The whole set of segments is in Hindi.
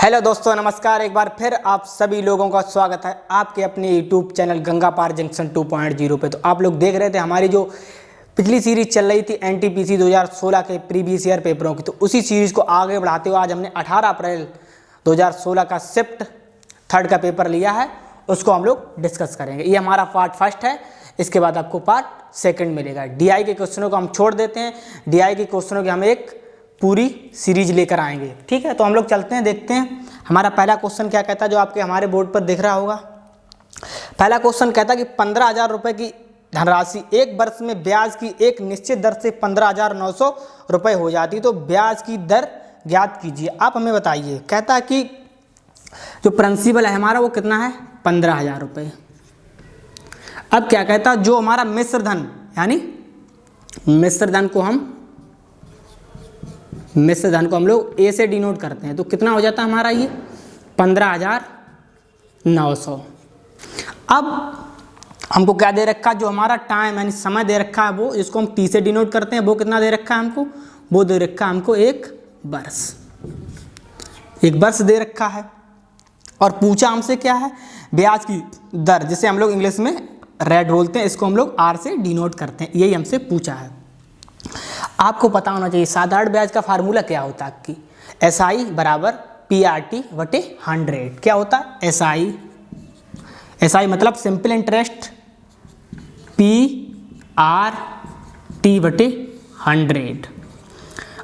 हेलो दोस्तों, नमस्कार। एक बार फिर आप सभी लोगों का स्वागत है आपके अपने यूट्यूब चैनल गंगा पार जंक्शन 2.0 पे। तो आप लोग देख रहे थे हमारी जो पिछली सीरीज चल रही थी एनटीपीसी 2016 के प्रीवियस ईयर पेपरों की, तो उसी सीरीज को आगे बढ़ाते हुए आज हमने 18 अप्रैल 2016 का शिफ्ट थर्ड का पेपर लिया है, उसको हम लोग डिस्कस करेंगे। ये हमारा पार्ट फर्स्ट है, इसके बाद आपको पार्ट सेकेंड मिलेगा। डीआई के क्वेश्चनों को हम छोड़ देते हैं, डीआई के क्वेश्चनों की हम एक पूरी सीरीज लेकर आएंगे। ठीक है, तो हम लोग चलते हैं, देखते हैं हमारा पहला क्वेश्चन क्या कहता है, जो आपके हमारे बोर्ड पर दिख रहा होगा। पहला क्वेश्चन कहता है कि 15,000 रुपये की धनराशि एक वर्ष में ब्याज की एक निश्चित दर से 15,900 रुपये हो जाती, तो ब्याज की दर ज्ञात कीजिए। आप हमें बताइए। कहता है कि जो प्रिंसिपल है हमारा वो कितना है, 15,000 रुपये। अब क्या कहता है, जो हमारा मिश्र धन यानी मिश्र धन को हम लोग ए से डिनोट करते हैं, तो कितना हो जाता है हमारा ये 15,900। अब हमको क्या दे रखा है, जो हमारा टाइम यानी समय दे रखा है वो, जिसको हम टी से डिनोट करते हैं, वो कितना दे रखा है हमको, वो दे रखा है हमको एक वर्ष दे रखा है। और पूछा हमसे क्या है, ब्याज की दर, जिसे हम लोग इंग्लिश में रेट बोलते हैं, इसको हम लोग आर से डिनोट करते हैं, यही हमसे पूछा है। आपको पता होना चाहिए साधारण ब्याज का फार्मूला क्या होता है आपकी, SI बराबर PRT बटे 100। क्या होता है SI मतलब सिंपल इंटरेस्ट, PRT बटे 100।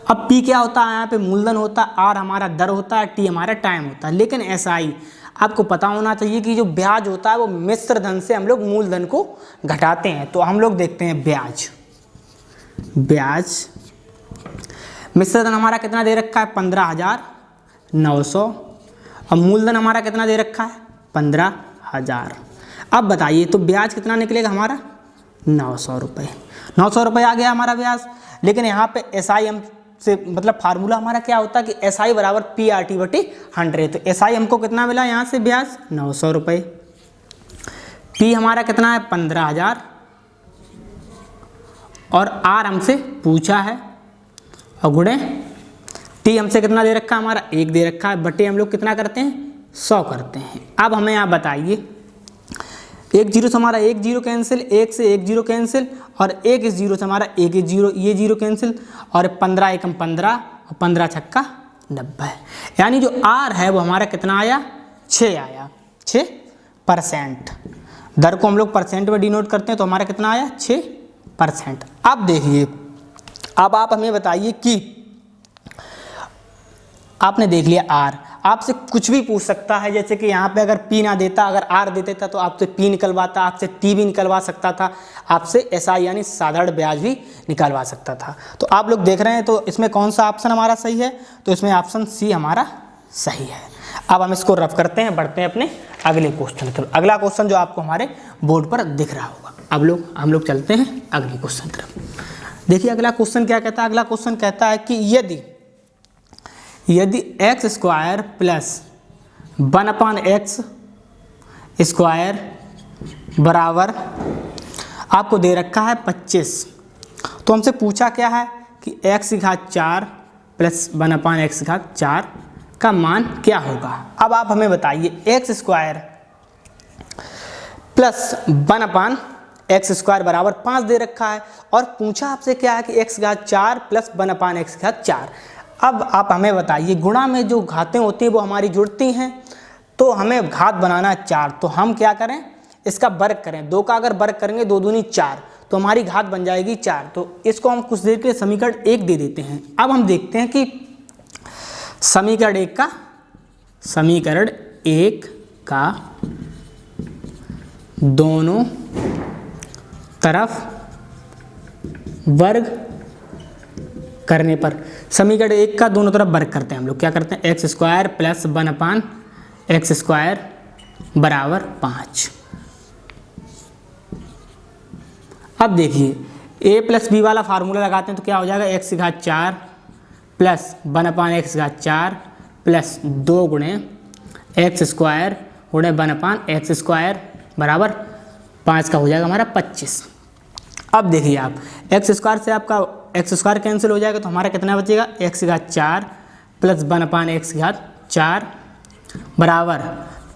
अब P क्या होता है, यहाँ पे मूलधन होता है, R हमारा दर होता है, T हमारा टाइम होता है। लेकिन SI आपको पता होना चाहिए कि जो ब्याज होता है वो मिश्र धन से हम लोग मूलधन को घटाते हैं। तो हम लोग देखते हैं ब्याज मिश्र धन हमारा कितना दे रखा है, 15,900, और मूलधन हमारा कितना दे रखा है, 15,000। अब बताइए तो ब्याज कितना निकलेगा हमारा, 900 रुपये। 900 रुपये आ गया हमारा ब्याज। लेकिन यहाँ पे SI हम से मतलब फार्मूला हमारा क्या होता है कि SI बराबर PRT बटे 100। तो SI हमको कितना मिला यहाँ से ब्याज, 900 रुपये। P हमारा कितना है, 15,000, और R हमसे पूछा है, और गुणे T हमसे कितना दे रखा है, हमारा 1 दे रखा है, बटे हम लोग कितना करते हैं, 100 करते हैं। अब हमें यहाँ बताइए, एक जीरो से हमारा एक जीरो कैंसिल, एक से एक जीरो कैंसिल, और एक इस जीरो से हमारा एक जीरो, ये जीरो कैंसिल, और 15 एकम 15, और 15 छक्का 90। यानी जो R है वो हमारा कितना आया, 6 आया, 6%। दर को हम लोग परसेंट में डिनोट करते हैं, तो हमारा कितना आया, 6%। अब देखिए, अब आप हमें बताइए कि आपने देख लिया R, आपसे कुछ भी पूछ सकता है। जैसे कि यहाँ पे अगर P ना देता, अगर R दे देता, तो आपसे P निकलवाता, आपसे T भी निकलवा सकता था, आपसे SI यानी साधारण ब्याज भी निकलवा सकता था। तो आप लोग देख रहे हैं, तो इसमें कौन सा ऑप्शन हमारा सही है, तो इसमें ऑप्शन C हमारा सही है। अब हम इसको रफ करते हैं, बढ़ते हैं अपने अगले क्वेश्चन की तरफ। अगला क्वेश्चन जो आपको हमारे बोर्ड पर दिख रहा होगा। अब हम लोग चलते हैं अगले क्वेश्चन की तरफ। देखिए अगला क्वेश्चन क्या कहता है, अगला क्वेश्चन कहता है कि यदि x square plus 1/x square बराबर आपको दे रखा है 25, तो हमसे पूछा क्या है कि x की घात 4 प्लस 1/x की घात 4 का मान क्या होगा। अब आप हमें बताइए, x square plus 1/x square बराबर 5 दे रखा है, और पूछा आपसे क्या है कि x की घात 4 प्लस 1/x की घात 4। अब आप हमें बताइए, गुणा में जो घातें होती हैं वो हमारी जुड़ती हैं, तो हमें घात बनाना है 4, तो हम क्या करें, इसका वर्ग करें। 2 का अगर वर्ग करेंगे 2 दूनी 4, तो हमारी घात बन जाएगी 4। तो इसको हम कुछ देर के लिए समीकरण 1 दे देते हैं। अब हम देखते हैं कि समीकरण 1 का दोनों तरफ वर्ग करने पर, समीकरण 1 का दोनों तरफ वर्ग करते हैं हम लोग। क्या करते हैं, x square plus 1/x square बराबर 5। अब देखिए, a प्लस b वाला फार्मूला लगाते हैं, तो क्या हो जाएगा, x की घात 4 प्लस 1/x की घात 4 प्लस 2 गुणे x स्क्वायर गुणे 1/x स्क्वायर बराबर 5 का हो जाएगा हमारा 25। अब देखिए आप, एक्स स्क्वायर से आपका एक्स स्क्वायर कैंसिल हो जाएगा, तो हमारा कितना बचेगा, एक्स की घात 4 प्लस 1/x की घात 4 बराबर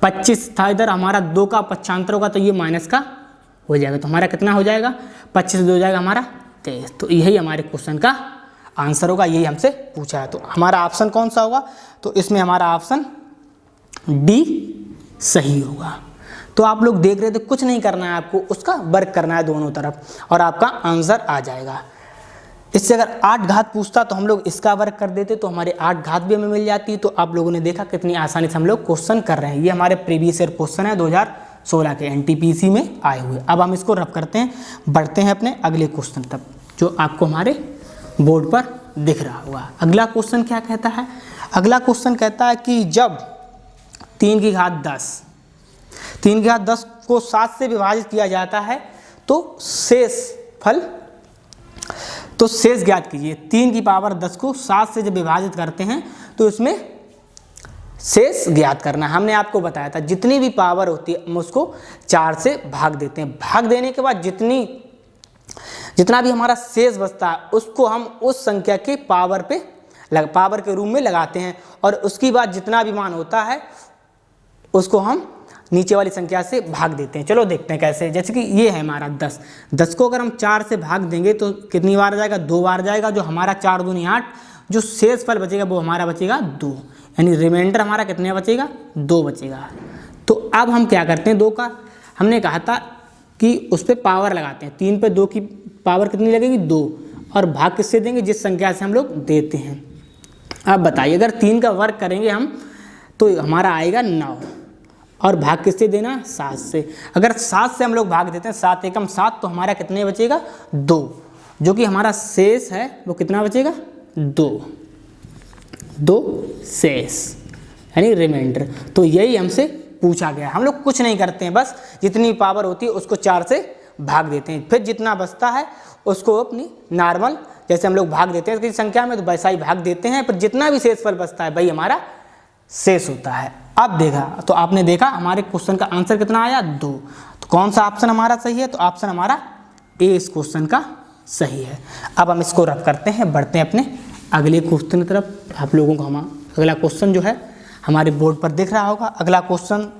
25 था, इधर हमारा 2 का पक्षांतर होगा तो ये माइनस का हो जाएगा, तो हमारा कितना हो जाएगा 25 से 2 हो जाएगा हमारा 23। तो यही हमारे क्वेश्चन का आंसर होगा, यही हमसे पूछा है। तो हमारा ऑप्शन कौन सा होगा, तो इसमें हमारा ऑप्शन डी सही होगा। तो आप लोग देख रहे थे, कुछ नहीं करना है आपको, उसका वर्क करना है दोनों तरफ और आपका आंसर आ जाएगा। इससे अगर 8 घात पूछता तो हम लोग इसका वर्क कर देते तो हमारे 8 घात भी हमें मिल जाती। तो आप लोगों ने देखा कितनी आसानी से हम लोग क्वेश्चन कर रहे हैं। ये हमारे प्रीवियस ईयर क्वेश्चन है 2016 के एनटीपीसी में आए हुए। अब हम इसको रब करते हैं, बढ़ते हैं अपने अगले क्वेश्चन तक जो आपको हमारे बोर्ड पर दिख रहा होगा। अगला क्वेश्चन क्या कहता है, अगला क्वेश्चन कहता है कि जब 3 की घात 10 को 7 से विभाजित किया जाता है तो शेष ज्ञात कीजिए। 3 की पावर 10 को 7 से जब विभाजित करते हैं तो इसमें शेष ज्ञात करना। हमने आपको बताया था जितनी भी पावर होती है हम उसको 4 से भाग देते हैं। भाग देने के बाद जितना भी हमारा शेष बचता है उसको हम उस संख्या के पावर के रूप में लगाते हैं और उसके बाद जितना भी मान होता है उसको हम नीचे वाली संख्या से भाग देते हैं। चलो देखते हैं कैसे। जैसे कि ये है हमारा 10 को अगर हम 4 से भाग देंगे तो कितनी बार जाएगा, 2 बार जाएगा। जो हमारा 4 दूनी 8, जो शेष फल बचेगा वो हमारा बचेगा 2, यानी रिमाइंडर हमारा कितने बचेगा, 2 बचेगा। तो अब हम क्या करते हैं, 2 का हमने कहा था कि उस पर पावर लगाते हैं। 3 पे 2 की पावर कितनी लगेगी, 2, और भाग किससे देंगे, जिस संख्या से हम लोग देते हैं। अब बताइए अगर 3 का वर्क करेंगे हम तो हमारा आएगा 9 और भाग किससे देना, 7 से। अगर 7 से हम लोग भाग देते हैं, 7 एकम 7, तो हमारा कितने बचेगा, 2, जो कि हमारा शेष है वो कितना बचेगा, 2 शेष यानी रिमाइंडर। तो यही हमसे पूछा गया। हम लोग कुछ नहीं करते हैं, बस जितनी पावर होती है उसको 4 से भाग देते हैं, फिर जितना बचता है उसको अपनी नॉर्मल जैसे हम लोग भाग देते हैं किसी संख्या में तो वैसा ही भाग देते हैं, फिर जितना भी शेषफल बचता है वही हमारा शेष होता है। अब देखा तो आपने देखा हमारे क्वेश्चन का आंसर कितना आया, 2। तो कौन सा ऑप्शन हमारा सही है, तो ऑप्शन हमारा ए इस क्वेश्चन का सही है। अब हम इसको रब करते हैं, बढ़ते हैं अपने अगले क्वेश्चन की तरफ। आप लोगों को हमारा अगला क्वेश्चन जो है हमारे बोर्ड पर दिख रहा होगा। अगला क्वेश्चन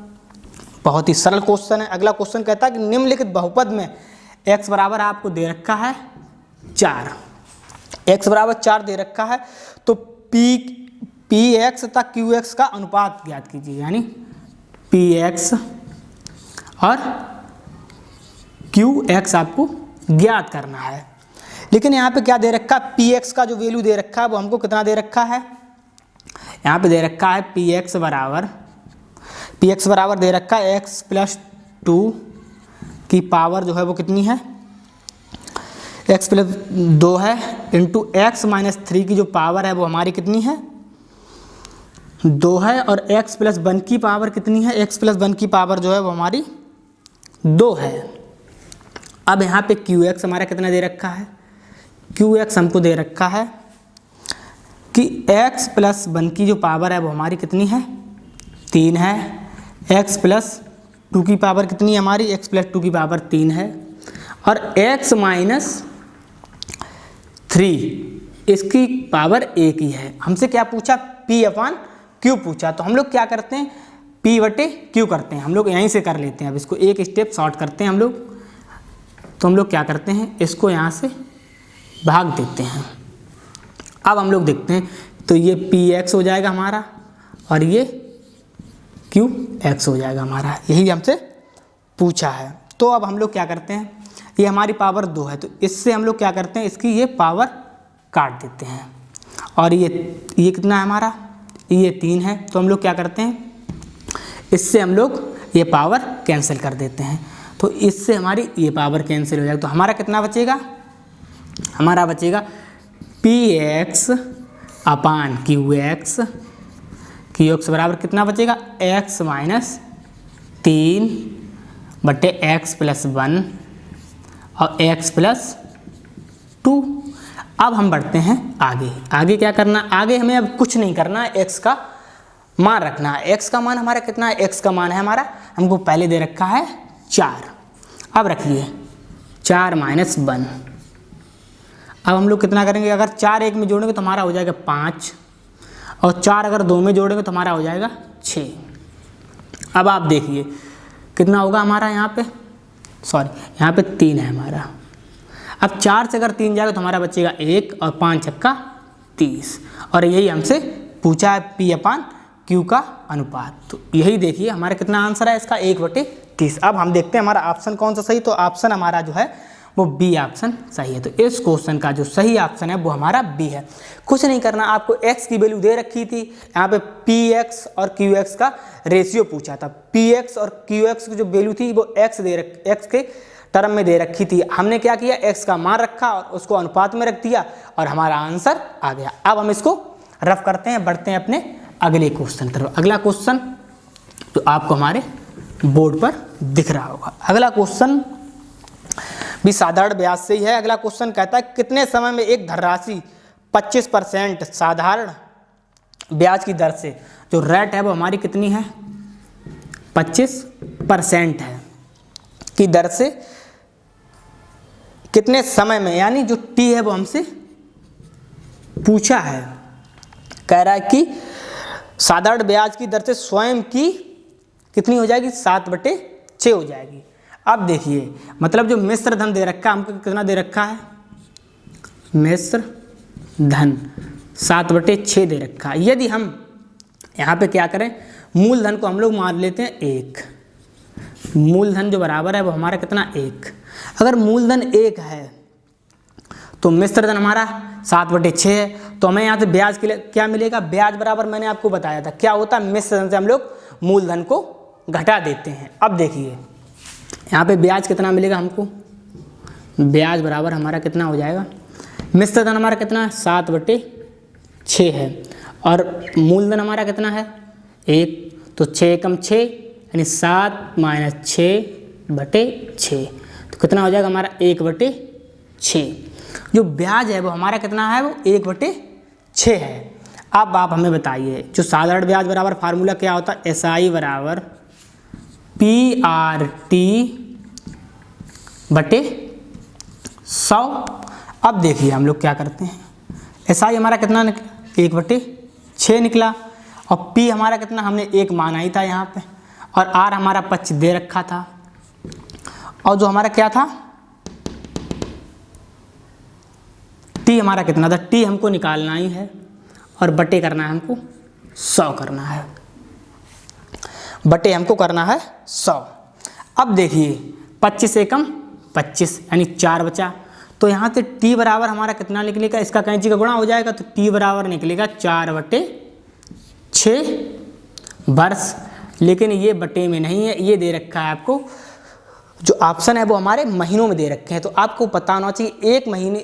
बहुत ही सरल क्वेश्चन है। अगला क्वेश्चन कहता है कि निम्नलिखित बहुपद में x बराबर आपको दे रखा है 4, x बराबर 4 दे रखा है, तो px तथा qx का अनुपात ज्ञात कीजिए। यानी px और qx आपको ज्ञात करना है। लेकिन यहाँ पे क्या दे रखा है, px का जो वैल्यू दे रखा है वो हमको कितना दे रखा है, यहाँ पे दे रखा है px बराबर दे रखा है x + 2 की पावर जो है वो कितनी है, x + 2 है, इंटू x - 3 की जो पावर है वो हमारी कितनी है, 2 है, और x + 1 की पावर कितनी है, x + 1 की पावर जो है वो हमारी 2 है। अब यहाँ पे qx हमारा कितना दे रखा है, qx हमको दे रखा है कि x + 1 की जो पावर है वो हमारी कितनी है, 3 है, x + 2 की पावर कितनी है हमारी, x + 2 की पावर 3 है, और x - 3 इसकी पावर 1 ही है। हमसे क्या पूछा, p/q पूछा। तो हम लोग क्या करते हैं, p/q करते हैं, हम लोग यहीं से कर लेते हैं। अब इसको एक स्टेप शॉर्ट करते हैं हम लोग। तो हम लोग क्या करते हैं, इसको यहाँ से भाग देते हैं। अब हम लोग देखते हैं तो ये px हो जाएगा हमारा और ये qx हो जाएगा हमारा, यही हमसे पूछा है। तो अब हम लोग क्या करते हैं, ये हमारी पावर 2 है तो इससे हम लोग क्या करते हैं, इसकी ये पावर काट देते हैं, और ये कितना है हमारा, ये 3 है। तो हम लोग क्या करते हैं, इससे हम लोग ये पावर कैंसिल कर देते हैं, तो इससे हमारी ये पावर कैंसिल हो जाएगा। तो हमारा कितना बचेगा, हमारा बचेगा px/qx बराबर कितना बचेगा, x - 3/x + 1 और x + 2। अब हम बढ़ते हैं आगे क्या करना, आगे हमें अब कुछ नहीं करना है, x का मान रखना है। x का मान हमारा कितना है, x का मान है हमारा, हमको पहले दे रखा है 4। अब रखिए 4 - 1। अब हम लोग कितना करेंगे, अगर 4 1 में जोड़ेंगे तो हमारा हो जाएगा 5, और 4 अगर 2 में जोड़ेंगे तो हमारा हो जाएगा 6। अब आप देखिए कितना होगा हमारा यहाँ पे, सॉरी यहाँ पे 3 है हमारा। अब 4 से अगर 3 जाएगा तो हमारा बचेगा 1 और 5 छक्का 30, और यही हमसे पूछा है P/Q का अनुपात। तो यही देखिए हमारा कितना आंसर है इसका 1/30। अब हम देखते हैं हमारा ऑप्शन कौन सा सही, तो ऑप्शन हमारा जो है वो बी ऑप्शन सही है। तो इस क्वेश्चन का जो सही ऑप्शन है वो हमारा बी है। कुछ नहीं करना, आपको x की वैल्यू दे रखी थी, यहाँ पे px और qx का रेशियो पूछा था। px और qx की जो वैल्यू थी वो x के टर्म में दे रखी थी। हमने क्या किया, x का मान रखा और उसको अनुपात में रख दिया और हमारा आंसर आ गया। अब हम इसको रफ करते हैं, बढ़ते हैं अपने अगले क्वेश्चन तरफ। अगला क्वेश्चन तो आपको हमारे बोर्ड पर दिख रहा होगा। अगला क्वेश्चन भी साधारण ब्याज से ही है। अगला क्वेश्चन कहता है कितने समय में एक धनराशि 25% साधारण ब्याज की दर से, जो रेट है वो हमारी कितनी है 25% है की दर से कितने समय में, यानी जो टी है वो हमसे पूछा है। कह रहा है कि साधारण ब्याज की दर से स्वयं की कितनी हो जाएगी 7/6 हो जाएगी। अब देखिए मतलब जो मिश्र धन दे रखा है हमको कितना दे रखा है, मिश्र धन 7/6 दे रखा है। यदि हम यहाँ पे क्या करें, मूलधन को हम लोग मान लेते हैं 1, मूलधन जो बराबर है वो हमारा कितना 1। अगर मूलधन 1 है तो मिश्र धन हमारा 7/6 है, तो हमें यहाँ से ब्याज के लिए क्या मिलेगा, ब्याज बराबर मैंने आपको बताया था क्या होता है, मिश्र धन से हम लोग मूलधन को घटा देते हैं। अब देखिए यहाँ पे ब्याज कितना मिलेगा हमको, ब्याज बराबर हमारा कितना हो जाएगा, मिश्र धन हमारा कितना है 7/6 है और मूलधन हमारा कितना है 1, तो 6 कम 6 यानी 7 - 6/6, तो कितना हो जाएगा हमारा 1/6। जो ब्याज है वो हमारा कितना है, वो 1/6 है। अब आप हमें बताइए जो साधारण ब्याज बराबर फार्मूला क्या होता है, SI बराबर PRT/100। अब देखिए हम लोग क्या करते हैं, SI हमारा कितना निकला 1/6 निकला और P हमारा कितना हमने 1 माना ही था यहाँ पे, और R हमारा 25 दे रखा था, और जो हमारा क्या था T हमारा कितना था, T हमको निकालना ही है और बटे करना है हमको 100 करना है, बटे हमको करना है 100। अब देखिए 25 से कम 25 यानी 4 बचा, तो यहाँ से T बराबर हमारा कितना निकलेगा, इसका कैंची का गुणा हो जाएगा तो T बराबर निकलेगा 4/6 वर्ष। लेकिन ये बटे में नहीं है, ये दे रखा है आपको, जो ऑप्शन है वो हमारे महीनों में दे रखे हैं। तो आपको पता होना चाहिए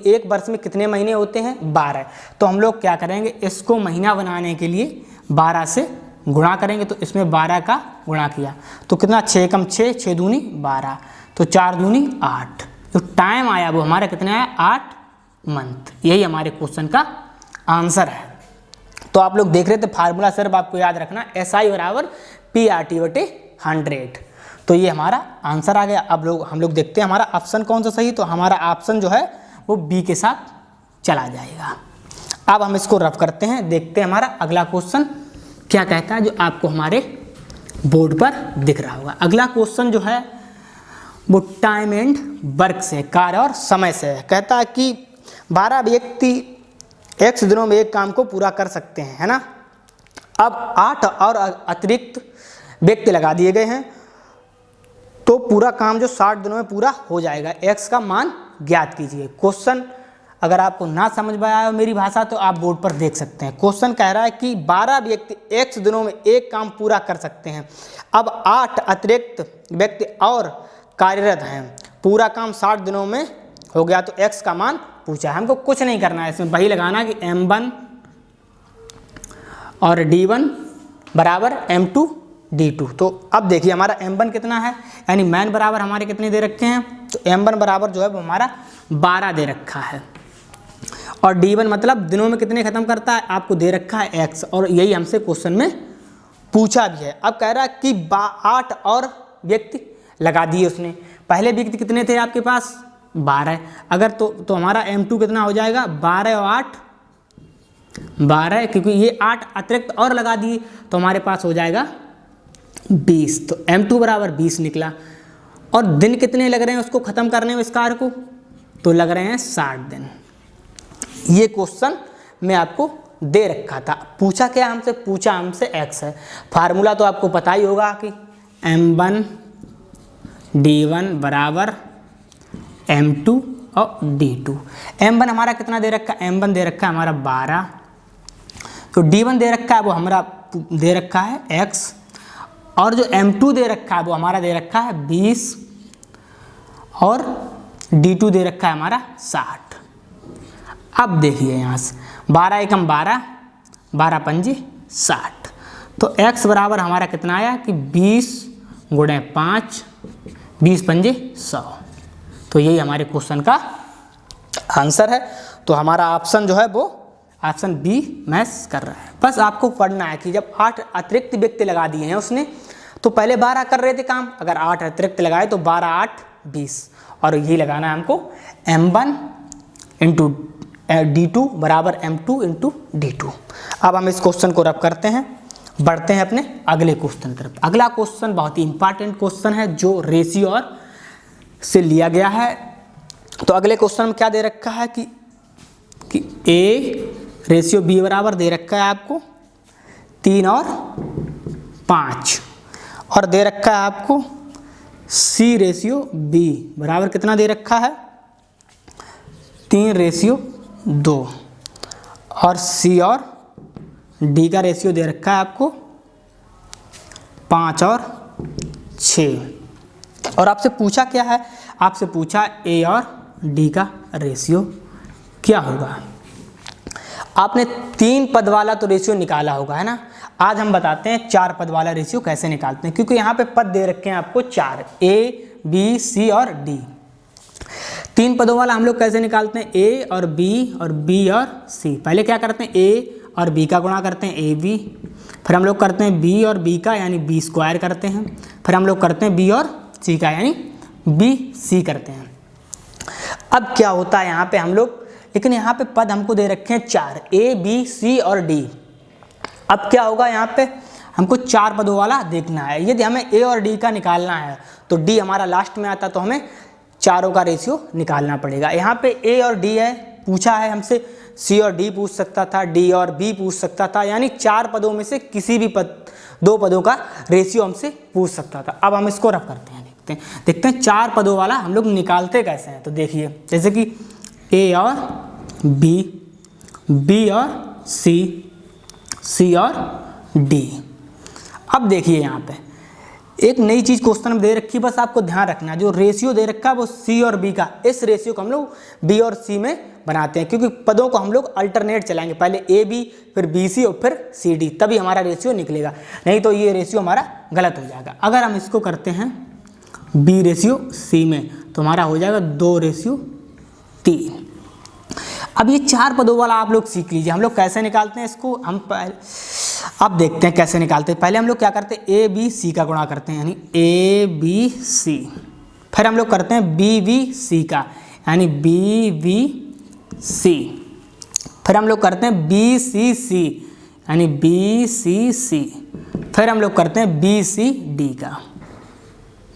एक वर्ष में कितने महीने होते हैं 12। तो हम लोग क्या करेंगे, इसको महीना बनाने के लिए 12 से गुणा करेंगे, तो इसमें 12 का गुणा किया तो कितना 6 कम 6, 6 दूनी 12, तो 4 दूनी 8। जो टाइम आया वो हमारा कितना है 8 मंथ। यही हमारे क्वेश्चन का आंसर है। तो आप लोग देख रहे थे फार्मूला, सिर्फ आपको याद रखना SI बराबर PRT/100। तो ये हमारा आंसर आ गया। अब हम लोग देखते हैं हमारा ऑप्शन कौन सा सही, तो हमारा ऑप्शन जो है वो बी के साथ चला जाएगा। अब हम इसको रफ करते हैं, देखते हैं हमारा अगला क्वेश्चन क्या कहता है, जो आपको हमारे बोर्ड पर दिख रहा होगा। अगला क्वेश्चन जो है वो टाइम एंड वर्क से, कार्य और समय से है। कहता है कि 12 व्यक्ति x दिनों में एक काम को पूरा कर सकते हैं, है ना। अब 8 और अतिरिक्त व्यक्ति लगा दिए गए हैं, तो पूरा काम जो 60 दिनों में पूरा हो जाएगा। x का मान ज्ञात कीजिए। क्वेश्चन अगर आपको ना समझ में आया हो मेरी भाषा तो आप बोर्ड पर देख सकते हैं। क्वेश्चन कह रहा है कि 12 व्यक्ति x दिनों में एक काम पूरा कर सकते हैं। अब 8 अतिरिक्त व्यक्ति और कार्यरत हैं, पूरा काम 60 दिनों में हो गया, तो x का मान पूछा है। हमको कुछ नहीं करना है, इसमें वही लगाना कि m1 और d1 बराबर m2 d2। तो अब देखिए हमारा m1 कितना है, यानी मैन बराबर हमारे कितने दे रखे हैं, तो m1 बराबर जो है वो हमारा 12 दे रखा है, और d1 मतलब दिनों में कितने खत्म करता है आपको दे रखा है x, और यही हमसे क्वेश्चन में पूछा भी है। अब कह रहा है कि 8 और व्यक्ति लगा दिए उसने। पहले व्यक्ति कितने थे आपके पास 12, अगर तो हमारा m2 कितना हो जाएगा 12 और 8 12, क्योंकि ये 8 अतिरिक्त और लगा दिए तो हमारे पास हो जाएगा 20। तो M2 बराबर 20 निकला। और दिन कितने लग रहे हैं उसको ख़त्म करने में इस कार्य को, तो लग रहे हैं 60 दिन। ये क्वेश्चन मैं आपको दे रखा था। पूछा क्या हमसे, पूछा हमसे x है। फार्मूला तो आपको पता ही होगा कि M1 D1 बराबर M2 और D2। M1 हमारा कितना दे रखा है, M1 दे रखा है हमारा 12, तो D1 दे रखा है वो हमारा दे रखा है x, और जो M2 दे रखा है वो हमारा दे रखा है 20, और D2 दे रखा है हमारा 60। अब देखिए यहाँ से 12 एकम 12, 12 पंजे 60, तो x बराबर हमारा कितना आया कि 20 गुणे 5, 20 पंजे 100। तो यही हमारे क्वेश्चन का आंसर है। तो हमारा ऑप्शन जो है वो ऑप्शन बी मैच कर रहा है। बस आपको पढ़ना है कि जब 8 अतिरिक्त व्यक्ति लगा दिए हैं उसने, तो पहले 12 कर रहे थे काम, अगर 8 अतिरिक्त लगाए तो 12 8 20, और यही लगाना है हमको M1 इंटू D2 बराबर M2 इंटू D2। अब हम इस क्वेश्चन को रब करते हैं, बढ़ते हैं अपने अगले क्वेश्चन तरफ। अगला क्वेश्चन बहुत ही इंपॉर्टेंट क्वेश्चन है जो रेशियो और से लिया गया है। तो अगले क्वेश्चन में क्या दे रखा है कि A रेशियो B बराबर दे रखा है आपको 3 और 5, और दे रखा है आपको C रेशियो B बराबर कितना दे रखा है 3 रेशियो 2, और C और D का रेशियो दे रखा है आपको 5 और 6। और आपसे पूछा क्या है, आपसे पूछा A और D का रेशियो क्या होगा। आपने 3 पद वाला तो रेशियो निकाला होगा, है ना। आज हम बताते हैं 4 पद वाला रेशियो कैसे निकालते हैं, क्योंकि यहाँ पे पद दे रखे हैं आपको 4, A B C और D। 3 पदों वाला हम लोग कैसे निकालते हैं, A और B और C। पहले क्या करते हैं, A और B का गुणा करते हैं AB, फिर हम लोग करते हैं B और B का यानी B स्क्वायर करते हैं, फिर हम लोग करते हैं B और C का यानी BC करते हैं। अब क्या होता है यहाँ पे हम लोग, लेकिन यहाँ पे पद हमको दे रखे हैं 4, A B C और D। अब क्या होगा, यहाँ पे हमको 4 पदों वाला देखना है। यदि हमें A और D का निकालना है तो D हमारा लास्ट में आता, तो हमें चारों का रेशियो निकालना पड़ेगा। यहाँ पे A और D है, पूछा है हमसे, C और D पूछ सकता था, D और B पूछ सकता था, यानी 4 पदों में से किसी भी 2 पदों का रेशियो हमसे पूछ सकता था। अब हम इसको रफ करते हैं, देखते हैं 4 पदों वाला हम लोग निकालते कैसे हैं। तो देखिए जैसे कि A और B और C और D। अब देखिए यहाँ पे एक नई चीज़ क्वेश्चन में दे रखी है, बस आपको ध्यान रखना है, जो रेशियो दे रखा है वो C और B का, इस रेशियो को हम लोग B और C में बनाते हैं, क्योंकि पदों को हम लोग अल्टरनेट चलाएंगे, पहले AB फिर BC और फिर CD, तभी हमारा रेशियो निकलेगा, नहीं तो ये रेशियो हमारा गलत हो जाएगा। अगर हम इसको करते हैं B रेशियो C में तो हमारा हो जाएगा 2 रेशियो 3। अब ये 4 पदों वाला आप लोग सीख लीजिए, हम लोग कैसे निकालते हैं इसको। हम पहले अब देखते हैं कैसे निकालते हैं। पहले हम लोग क्या करते हैं, A B C का गुणा करते हैं यानी A B C, फिर हम लोग करते हैं B B C का यानी B B C, फिर हम लोग करते हैं B C C यानी B C C, फिर हम लोग करते हैं B C D का,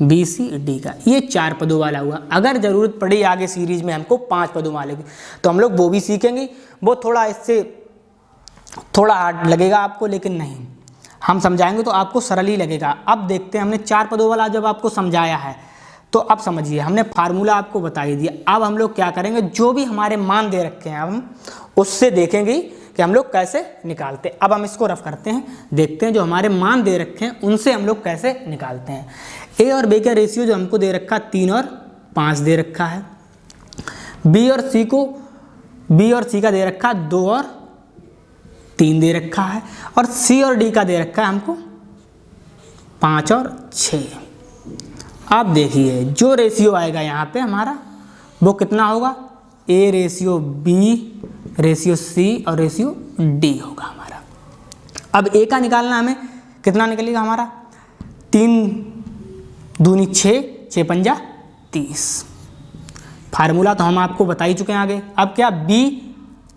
B C D का। ये 4 पदों वाला हुआ। अगर ज़रूरत पड़ी आगे सीरीज में हमको 5 पदों वाले की, तो हम लोग वो भी सीखेंगे, वो थोड़ा इससे थोड़ा हार्ड लगेगा आपको, लेकिन नहीं, हम समझाएंगे तो आपको सरल ही लगेगा। अब देखते हैं, हमने 4 पदों वाला जब आपको समझाया है तो अब समझिए, हमने फार्मूला आपको बता ही दिया। अब हम लोग क्या करेंगे, जो भी हमारे मान दे रखे हैं हम उससे देखेंगे कि हम लोग कैसे निकालते हैं। अब हम इसको रफ करते हैं, देखते हैं जो हमारे मान दे रखे हैं उनसे हम लोग कैसे निकालते हैं। A और B का रेशियो जो हमको दे रखा 3 और 5 दे रखा है, B और C का दे रखा 2 और 3 दे रखा है, और C और D का दे रखा है हमको 5 और 6। अब देखिए जो रेशियो आएगा यहाँ पे हमारा वो कितना होगा, A ratio B ratio C और रेशियो D होगा हमारा। अब A का निकालना हमें, कितना निकलेगा हमारा, 3 दूनी 6, 6 पंजा 30। फार्मूला तो हम आपको बता ही चुके हैं आगे। अब क्या, B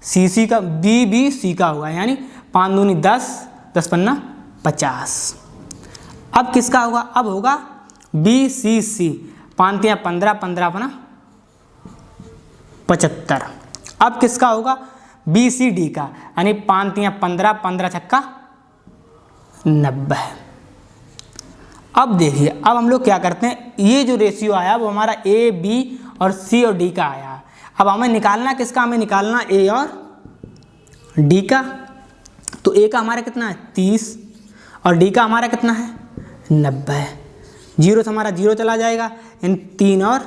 सी का बी सी का होगा, यानी 5 दूनी 10, 10 पन्ना 50। अब किसका होगा? अब होगा बी सी सी, 5 तियां 15, 15 अपना 75। अब किसका होगा? बी सी डी का, यानी 5 तियां 15, 15 छक्का 90। अब देखिए, अब हम लोग क्या करते हैं, ये जो रेशियो आया वो हमारा ए बी और सी और डी का आया। अब हमें निकालना किसका? हमें निकालना ए और डी का। तो ए का हमारा कितना है? 30 और डी का हमारा कितना है? 90। जीरो से हमारा जीरो चला जाएगा, इन 3 और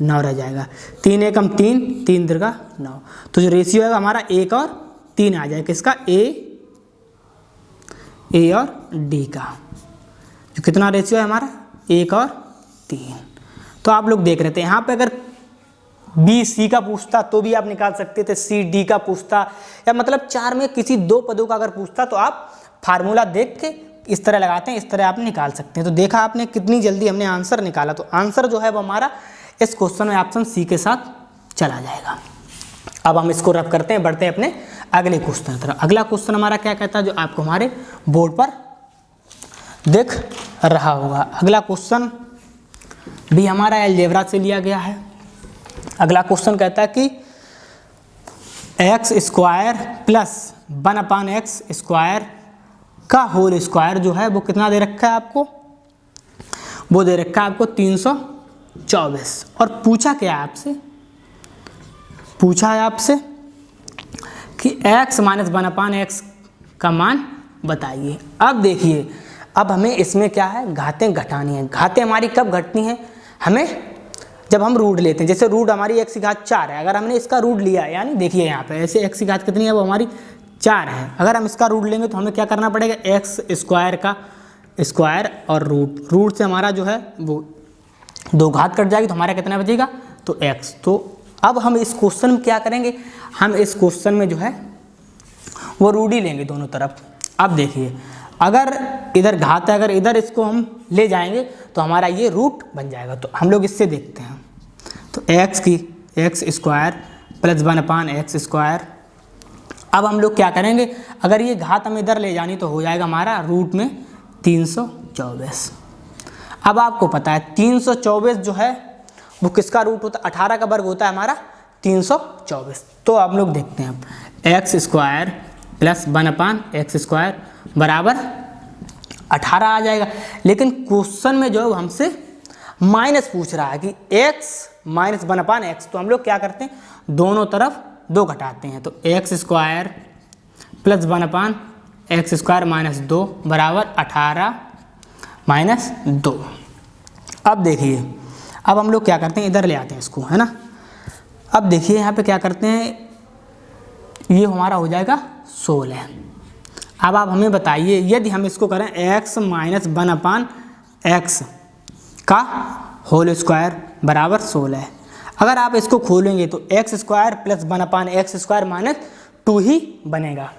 9 रह जाएगा। 3 एकम 3, 3 तिरका 9। तो जो रेशियो है हमारा 1 और 3 आ जाएगा। किसका? ए और डी का। जो कितना रेशियो है हमारा? 1 और 3। तो आप लोग देख रहे थे, यहाँ पे अगर बी सी का पूछता तो भी आप निकाल सकते थे, सी डी का पूछता, या मतलब 4 में किसी 2 पदों का अगर पूछता तो आप फार्मूला देख के इस तरह लगाते हैं, इस तरह आप निकाल सकते हैं। तो देखा आपने कितनी जल्दी हमने आंसर निकाला। तो आंसर जो है वो हमारा इस क्वेश्चन में ऑप्शन सी के साथ चला जाएगा। अब हम इसको रब करते हैं, बढ़ते हैं अपने अगले क्वेश्चन की तरफ। अगला क्वेश्चन हमारा क्या कहता है, जो आपको हमारे बोर्ड पर दिख रहा होगा। अगला क्वेश्चन भी हमारा अलजेब्रा से लिया गया है। अगला क्वेश्चन कहता है कि x square plus 1/x square का होल स्क्वायर जो है वो कितना दे रखा है आपको? वो दे रखा है आपको 324। और पूछा क्या है आपसे? पूछा है आपसे कि x - 1/x का मान बताइए। अब देखिए, अब हमें इसमें क्या है, घातें घटानी है। घातें हमारी कब घटती हैं? हमें जब हम रूट लेते हैं। जैसे रूट हमारी x की घात 4 है, अगर हमने इसका रूट लिया, यानी देखिए यहाँ पे ऐसे x की घात कितनी है, वो हमारी 4 है। अगर हम इसका रूट लेंगे तो हमें क्या करना पड़ेगा? एक्स स्क्वायर का स्क्वायर और रूट से हमारा जो है वो 2 घात कट जाएगी, तो हमारा कितना बचेगा? तो x। तो अब हम इस क्वेश्चन में क्या करेंगे, हम इस क्वेश्चन में जो है वो रूट ही लेंगे दोनों तरफ। अब देखिए, अगर इधर घात है, अगर इधर इसको हम ले जाएंगे तो हमारा ये रूट बन जाएगा। तो हम लोग इससे देखते हैं। तो x square plus 1/x square. अब हम लोग क्या करेंगे, अगर ये घात हम इधर ले जानी तो हो जाएगा हमारा रूट में 324। अब आपको पता है 324 जो है वो किसका रूट होता है? 18 का वर्ग होता है हमारा 324। तो आप लोग देखते हैं, x square plus 1/x square बराबर 18 आ जाएगा। लेकिन क्वेश्चन में जो है वो हमसे माइनस पूछ रहा है कि x - 1/x। तो हम लोग क्या करते हैं, दोनों तरफ 2 घटाते हैं। तो x square plus 1/x square minus 2 बराबर 18 माइनस 2। अब देखिए, अब हम लोग क्या करते हैं, इधर ले आते हैं इसको, है ना। अब देखिए यहाँ पे क्या करते हैं, ये हमारा हो जाएगा 16। अब आप हमें बताइए, यदि हम इसको करें x - 1/x का होल स्क्वायर बराबर 16। अगर आप इसको खोलेंगे तो x square plus 1/x square minus 2 ही बनेगा।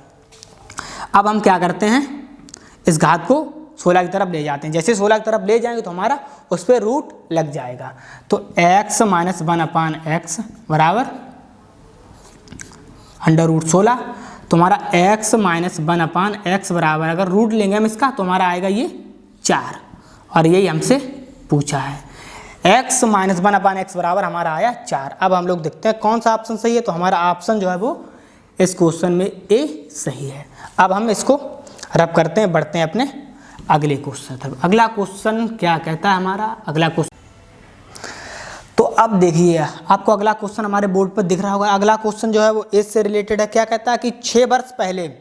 अब हम क्या करते हैं, इस घात को 16 की तरफ ले जाते हैं। जैसे 16 की तरफ ले जाएंगे तो हमारा उस पर रूट लग जाएगा। तो x - 1/x बराबर √16। तो हमारा x - 1/x बराबर, अगर रूट लेंगे हम इसका तो हमारा आएगा ये 4। और यही हमसे पूछा है, x - 1/x बराबर हमारा आया 4। अब हम लोग देखते हैं कौन सा ऑप्शन सही है। तो हमारा ऑप्शन जो है वो इस क्वेश्चन में ए सही है। अब हम इसको रब करते हैं, बढ़ते हैं अपने अगले क्वेश्चन तक। अगला क्वेश्चन क्या कहता है हमारा? अगला क्वेश्चन, तो अब देखिए आपको अगला क्वेश्चन हमारे बोर्ड पर दिख रहा होगा। अगला क्वेश्चन जो है वो एज से रिलेटेड है। क्या कहता है कि 6 वर्ष पहले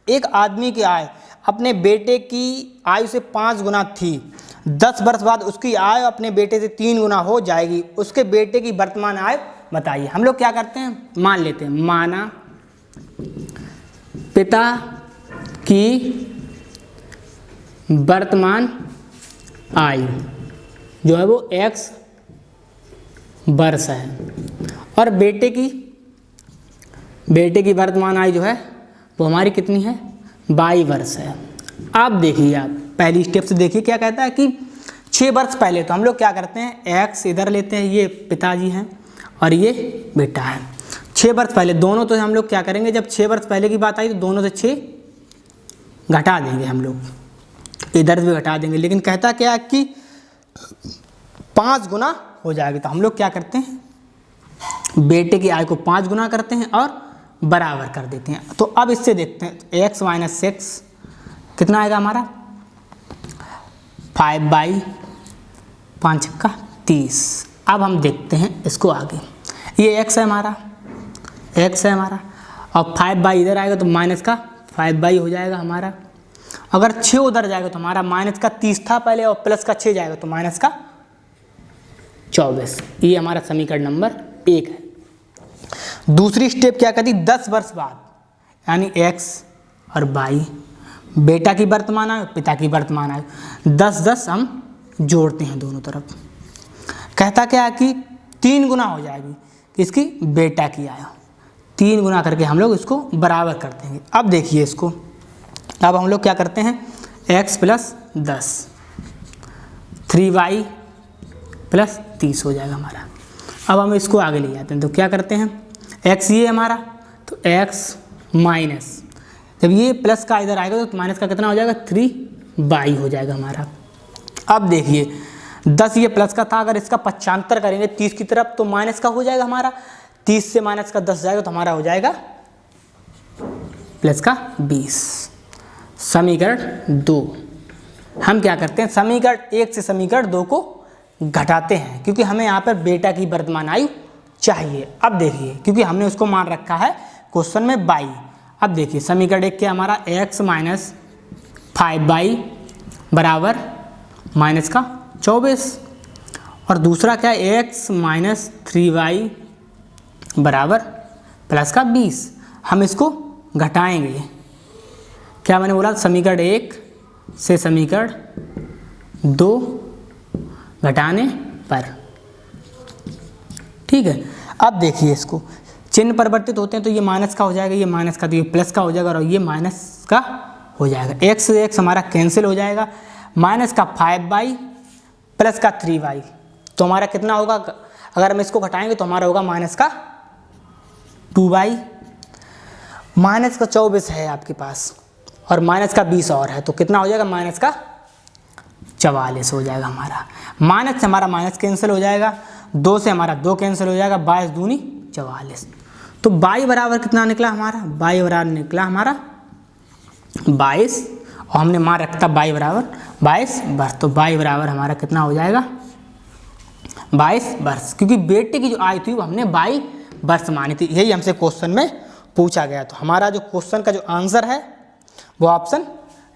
एक आदमी की आय अपने बेटे की आयु से 5 गुना थी। 10 वर्ष बाद उसकी आय अपने बेटे से 3 गुना हो जाएगी। उसके बेटे की वर्तमान आय बताइए। हम लोग क्या करते हैं, मान लेते हैं, माना पिता की वर्तमान आयु जो है वो x वर्ष है और बेटे की वर्तमान आयु जो है वो हमारी कितनी है? 22 वर्ष है। अब देखिए, आप पहली स्टेप से देखिए क्या कहता है कि 6 वर्ष पहले। तो हम लोग क्या करते हैं, x इधर लेते हैं, ये पिताजी हैं और ये बेटा है। 6 वर्ष पहले, दोनों तो हम लोग क्या करेंगे, जब 6 वर्ष पहले की बात आई तो दोनों से 6 घटा देंगे हम लोग, इधर भी घटा देंगे। लेकिन कहता क्या कि 5 गुना हो जाएगी, तो हम लोग क्या करते हैं, बेटे की आयु को 5 गुना करते हैं और बराबर कर देते हैं। तो अब इससे देखते हैं x माइनस एक्स कितना आएगा हमारा, 5/5 का 30। अब हम देखते हैं इसको आगे, ये x है हमारा, x है हमारा, और 5/, इधर आएगा तो माइनस का 5/, हो जाएगा हमारा। अगर 6 उधर जाएगा तो हमारा माइनस का 30 था पहले, और प्लस का 6 जाएगा तो माइनस का 24। ये हमारा समीकरण नंबर 1 है। दूसरी स्टेप क्या कहती, 10 वर्ष बाद, यानी x और y, बेटा की वर्तमान आयु, पिता की वर्तमान आयु, 10-10 हम जोड़ते हैं दोनों तरफ। कहता क्या है कि 3 गुना हो जाएगी इसकी बेटा की आयु, 3 गुना करके हम लोग इसको बराबर कर देंगे। अब देखिए इसको, अब हम लोग क्या करते हैं, x प्लस 10, 3y प्लस 30 हो जाएगा हमारा। अब हम इसको आगे ले जाते हैं, तो क्या करते हैं, x ये हमारा, तो x माइनस, जब ये प्लस का इधर आएगा तो माइनस का कितना हो जाएगा, 3y हो जाएगा हमारा। अब देखिए 10 ये प्लस का था, अगर इसका 75 करेंगे 30 की तरफ तो माइनस का हो जाएगा हमारा, 30 से माइनस का 10 जाएगा तो हमारा हो जाएगा प्लस का 20। समीकरण 2, हम क्या करते हैं, समीकरण 1 से समीकरण 2 को घटाते हैं, क्योंकि हमें यहाँ पर बेटा की वर्तमान आयु चाहिए। अब देखिए, क्योंकि हमने उसको मान रखा है क्वेश्चन में y। अब देखिए समीकरण 1 क्या हमारा, x माइनस 5y बराबर माइनस का 24, और दूसरा क्या है, x माइनस 3y बराबर प्लस का 20। हम इसको घटाएंगे, क्या मैंने बोला, समीकरण 1 से समीकरण 2 घटाने पर, ठीक है। अब देखिए इसको, चिन्ह परिवर्तित होते हैं तो ये माइनस का हो जाएगा, ये माइनस का, तो ये प्लस का हो जाएगा, और ये माइनस का हो जाएगा। x से x हमारा कैंसिल हो जाएगा, माइनस का 5y प्लस का 3y, तो हमारा कितना होगा, अगर हम इसको घटाएंगे तो हमारा होगा माइनस का 2y, माइनस का 24 है आपके पास, और माइनस का 20 और है, तो कितना हो जाएगा, माइनस का 44 हो जाएगा हमारा। माइनस से हमारा माइनस कैंसिल हो जाएगा, 2 से हमारा 2 कैंसिल हो जाएगा, 22 दूनी 44। तो y बराबर कितना निकला हमारा, y बराबर निकला हमारा 22, और हमने मान रखता y बराबर 22 वर्ष, तो y बराबर हमारा कितना हो जाएगा, 22 वर्ष, क्योंकि बेटे की जो आयु थी वो हमने 22 वर्ष मानी थी। यही हमसे क्वेश्चन में पूछा गया। तो हमारा जो क्वेश्चन का जो आंसर है वो ऑप्शन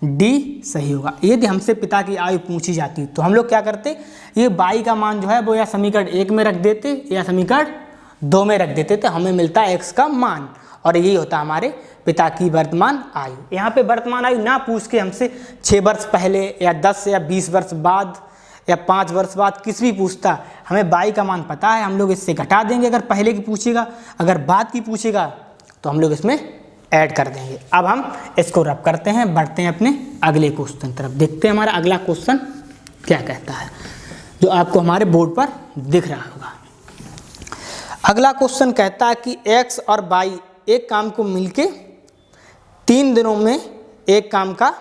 डी सही होगा। यदि हमसे पिता की आयु पूछी जाती तो हम लोग क्या करते, ये y का मान जो है वो या समीकरण 1 में रख देते या समीकरण 2 में रख देते, तो हमें मिलता है x का मान, और यही होता हमारे पिता की वर्तमान आयु। यहाँ पे वर्तमान आयु ना पूछ के हमसे 6 वर्ष पहले या 10 या 20 वर्ष बाद या 5 वर्ष बाद किस भी पूछता, हमें y का मान पता है, हम लोग इससे घटा देंगे अगर पहले की पूछेगा, अगर बाद की पूछेगा तो हम लोग इसमें ऐड कर देंगे। अब हम इसको रब करते हैं, बढ़ते हैं अपने अगले क्वेश्चन तरफ, देखते हैं हमारा अगला क्वेश्चन क्या कहता है, जो आपको हमारे बोर्ड पर दिख रहा होगा। अगला क्वेश्चन कहता है कि x और y एक काम को मिलके 3 दिनों में एक काम का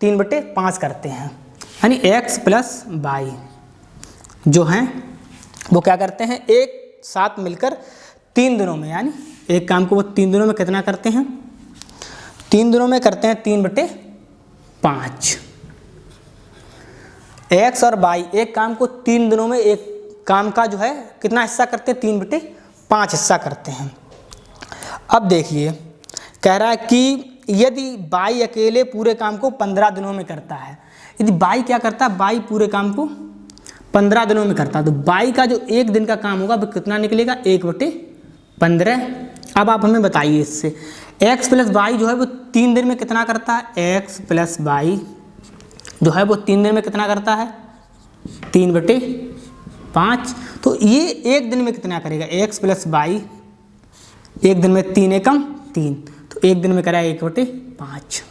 3/5 करते हैं, यानी x प्लस y जो हैं वो क्या करते हैं, एक साथ मिलकर 3 दिनों में, यानी एक काम को वो 3 दिनों में कितना करते हैं, 3 दिनों में करते हैं 3/5। x और y एक काम को 3 दिनों में एक काम का जो है कितना हिस्सा करते हैं, 3/5 हिस्सा करते हैं। अब देखिए कह रहा है कि यदि y अकेले पूरे काम को 15 दिनों में करता है, यदि y क्या करता है, y पूरे काम को 15 दिनों में करता है, तो y का जो एक दिन का काम होगा वो कितना निकलेगा, 1/15। अब आप हमें बताइए इससे x प्लस y जो है वो 3 दिन में कितना करता है, x प्लस y जो है वो 3 दिन में कितना करता है, 3/5। तो ये एक दिन में कितना करेगा, x प्लस y एक दिन में 3 एकम 3, तो एक दिन में करेगा 1/5।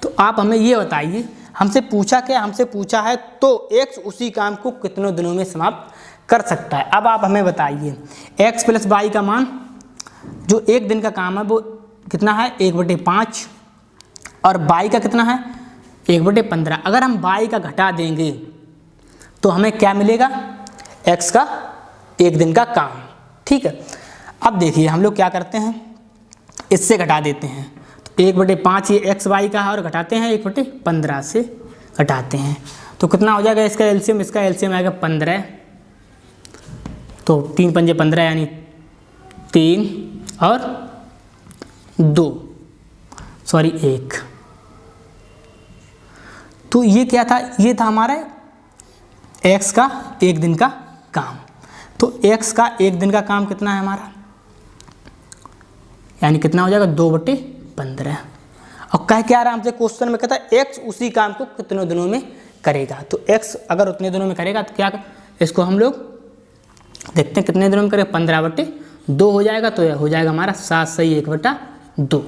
तो आप हमें ये बताइए, हमसे पूछा क्या, हमसे पूछा है तो x उसी काम को कितनों दिनों में समाप्त कर सकता है। अब आप हमें बताइए x प्लस वाई का मान, जो एक दिन का काम है वो कितना है 1/5 और y का कितना है 1/15। अगर हम y का घटा देंगे तो हमें क्या मिलेगा, x का एक दिन का काम। ठीक है, अब देखिए हम लोग क्या करते हैं, इससे घटा देते हैं। तो 1/5 ये x y का है और घटाते हैं 1/15 से घटाते हैं तो कितना हो जाएगा इसका एलसीएम, इसका एलसीएम आएगा 15। तो 3 पंजे 15 यानी 3 और 2 सॉरी 1। तो ये क्या था, ये था हमारा x का एक दिन का काम। तो x का एक दिन का काम कितना है हमारा, यानी कितना हो जाएगा 2/15। और कह क्या रहा है हमसे क्वेश्चन में, कहता है x उसी काम को कितने दिनों में करेगा। तो x अगर उतने दिनों में करेगा तो क्या, इसको हम लोग देखते हैं कितने दिनों में करेगा, 15/2 हो जाएगा। तो यह हो जाएगा हमारा 7 सही 1/2।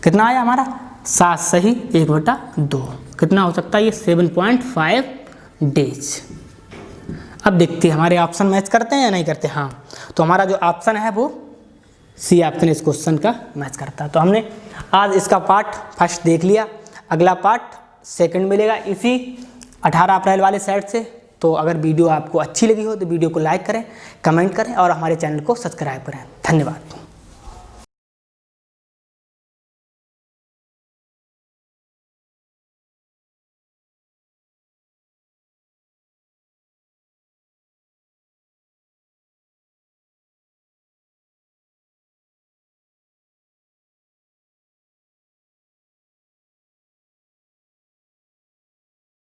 कितना आया हमारा 7 सही 1/2। कितना हो सकता है ये 7.5 डेज। अब देखते हैं हमारे ऑप्शन मैच करते हैं या नहीं करते। हाँ, तो हमारा जो ऑप्शन है वो सी ऑप्शन इस क्वेश्चन का मैच करता है। तो हमने आज इसका पार्ट फर्स्ट देख लिया, अगला पार्ट सेकंड मिलेगा इसी 18 अप्रैल वाले सेट से। तो अगर वीडियो आपको अच्छी लगी हो तो वीडियो को लाइक करें, कमेंट करें और हमारे चैनल को सब्सक्राइब करें। धन्यवाद।